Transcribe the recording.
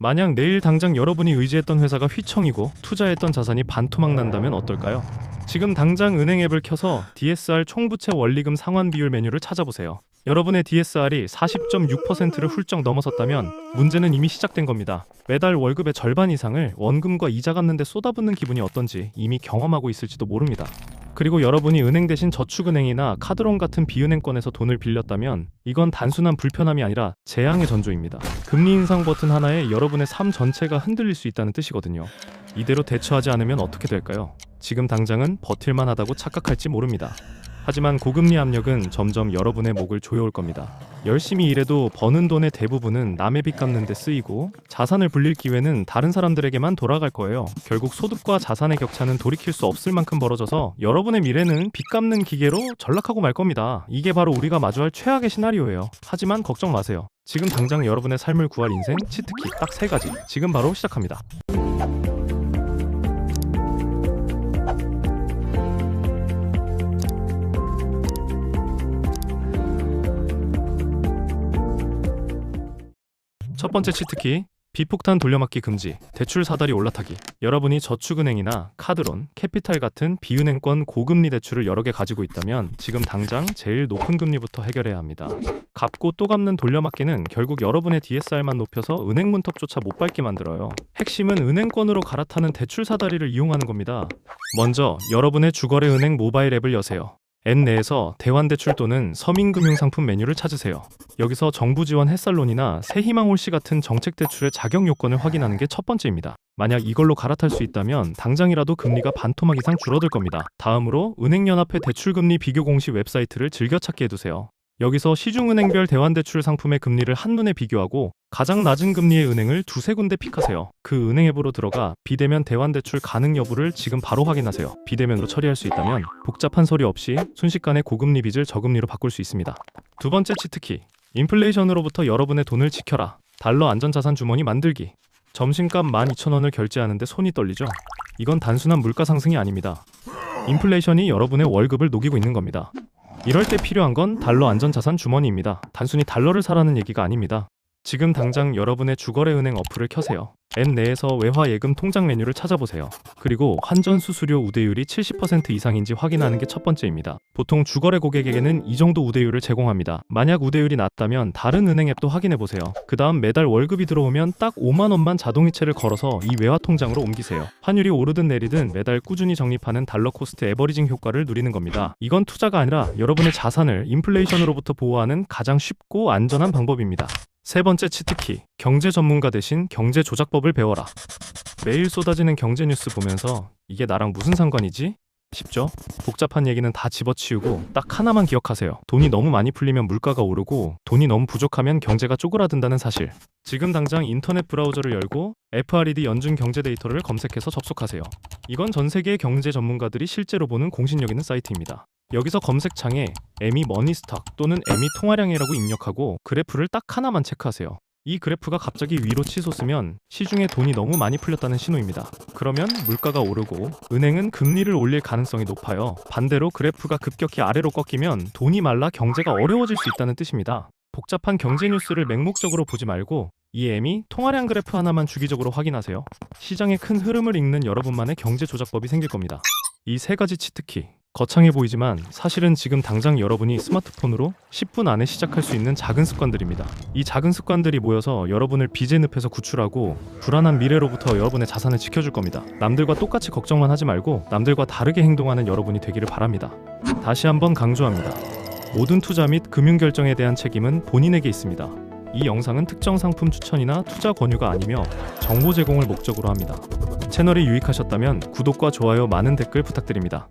만약 내일 당장 여러분이 의지했던 회사가 휘청이고 투자했던 자산이 반토막 난다면 어떨까요? 지금 당장 은행 앱을 켜서 DSR 총부채 원리금 상환 비율 메뉴를 찾아보세요. 여러분의 DSR이 40.6%를 훌쩍 넘어섰다면 문제는 이미 시작된 겁니다. 매달 월급의 절반 이상을 원금과 이자 갚는 데 쏟아붓는 기분이 어떤지 이미 경험하고 있을지도 모릅니다. 그리고 여러분이 은행 대신 저축은행이나 카드론 같은 비은행권에서 돈을 빌렸다면 이건 단순한 불편함이 아니라 재앙의 전조입니다. 금리 인상 버튼 하나에 여러분의 삶 전체가 흔들릴 수 있다는 뜻이거든요. 이대로 대처하지 않으면 어떻게 될까요? 지금 당장은 버틸만 하다고 착각할지 모릅니다. 하지만 고금리 압력은 점점 여러분의 목을 조여올 겁니다. 열심히 일해도 버는 돈의 대부분은 남의 빚 갚는 데 쓰이고 자산을 불릴 기회는 다른 사람들에게만 돌아갈 거예요. 결국 소득과 자산의 격차는 돌이킬 수 없을 만큼 벌어져서 여러분의 미래는 빚 갚는 기계로 전락하고 말 겁니다. 이게 바로 우리가 마주할 최악의 시나리오예요. 하지만 걱정 마세요. 지금 당장 여러분의 삶을 구할 인생 치트키 딱 3가지 지금 바로 시작합니다. 첫 번째 치트키, 비폭탄 돌려막기 금지, 대출 사다리 올라타기. 여러분이 저축은행이나 카드론, 캐피탈 같은 비은행권 고금리 대출을 여러 개 가지고 있다면 지금 당장 제일 높은 금리부터 해결해야 합니다. 갚고 또 갚는 돌려막기는 결국 여러분의 DSR만 높여서 은행 문턱조차 못 밟게 만들어요. 핵심은 은행권으로 갈아타는 대출 사다리를 이용하는 겁니다. 먼저 여러분의 주거래은행 모바일 앱을 여세요. 앱 내에서 대환대출 또는 서민금융상품 메뉴를 찾으세요. 여기서 정부 지원 햇살론이나 새희망홀씨 같은 정책대출의 자격 요건을 확인하는 게 첫 번째입니다. 만약 이걸로 갈아탈 수 있다면 당장이라도 금리가 반토막 이상 줄어들 겁니다. 다음으로 은행연합회 대출금리 비교 공시 웹사이트를 즐겨찾기 해두세요. 여기서 시중은행별 대환대출 상품의 금리를 한눈에 비교하고 가장 낮은 금리의 은행을 두세 군데 픽하세요. 그 은행 앱으로 들어가 비대면 대환대출 가능 여부를 지금 바로 확인하세요. 비대면으로 처리할 수 있다면 복잡한 서류 없이 순식간에 고금리 빚을 저금리로 바꿀 수 있습니다. 두 번째 치트키, 인플레이션으로부터 여러분의 돈을 지켜라. 달러 안전자산 주머니 만들기. 점심값 12,000원을 결제하는데 손이 떨리죠? 이건 단순한 물가 상승이 아닙니다. 인플레이션이 여러분의 월급을 녹이고 있는 겁니다. 이럴 때 필요한 건 달러 안전자산 주머니입니다. 단순히 달러를 사라는 얘기가 아닙니다. 지금 당장 여러분의 주거래은행 어플을 켜세요. 앱 내에서 외화 예금 통장 메뉴를 찾아보세요. 그리고 환전 수수료 우대율이 70% 이상인지 확인하는 게 첫 번째입니다. 보통 주거래 고객에게는 이 정도 우대율을 제공합니다. 만약 우대율이 낮다면 다른 은행 앱도 확인해보세요. 그 다음 매달 월급이 들어오면 딱 5만 원만 자동이체를 걸어서 이 외화 통장으로 옮기세요. 환율이 오르든 내리든 매달 꾸준히 적립하는 달러 코스트 에버리징 효과를 누리는 겁니다. 이건 투자가 아니라 여러분의 자산을 인플레이션으로부터 보호하는 가장 쉽고 안전한 방법입니다. 세 번째 치트키, 경제 전문가 대신 경제 조작법을 배워라. 매일 쏟아지는 경제 뉴스 보면서 이게 나랑 무슨 상관이지? 쉽죠? 복잡한 얘기는 다 집어치우고 딱 하나만 기억하세요. 돈이 너무 많이 풀리면 물가가 오르고 돈이 너무 부족하면 경제가 쪼그라든다는 사실. 지금 당장 인터넷 브라우저를 열고 FRED 연준 경제 데이터를 검색해서 접속하세요. 이건 전 세계의 경제 전문가들이 실제로 보는 공신력 있는 사이트입니다. 여기서 검색창에 ME 머니스탁 또는 ME 통화량이라고 입력하고 그래프를 딱 하나만 체크하세요. 이 그래프가 갑자기 위로 치솟으면 시중에 돈이 너무 많이 풀렸다는 신호입니다. 그러면 물가가 오르고 은행은 금리를 올릴 가능성이 높아요. 반대로 그래프가 급격히 아래로 꺾이면 돈이 말라 경제가 어려워질 수 있다는 뜻입니다. 복잡한 경제 뉴스를 맹목적으로 보지 말고 이 ME 통화량 그래프 하나만 주기적으로 확인하세요. 시장의 큰 흐름을 읽는 여러분만의 경제 조작법이 생길 겁니다. 이 3가지 치트키, 거창해 보이지만 사실은 지금 당장 여러분이 스마트폰으로 10분 안에 시작할 수 있는 작은 습관들입니다. 이 작은 습관들이 모여서 여러분을 빚의 늪에서 구출하고 불안한 미래로부터 여러분의 자산을 지켜줄 겁니다. 남들과 똑같이 걱정만 하지 말고 남들과 다르게 행동하는 여러분이 되기를 바랍니다. 다시 한번 강조합니다. 모든 투자 및 금융 결정에 대한 책임은 본인에게 있습니다. 이 영상은 특정 상품 추천이나 투자 권유가 아니며 정보 제공을 목적으로 합니다. 채널이 유익하셨다면 구독과 좋아요, 많은 댓글 부탁드립니다.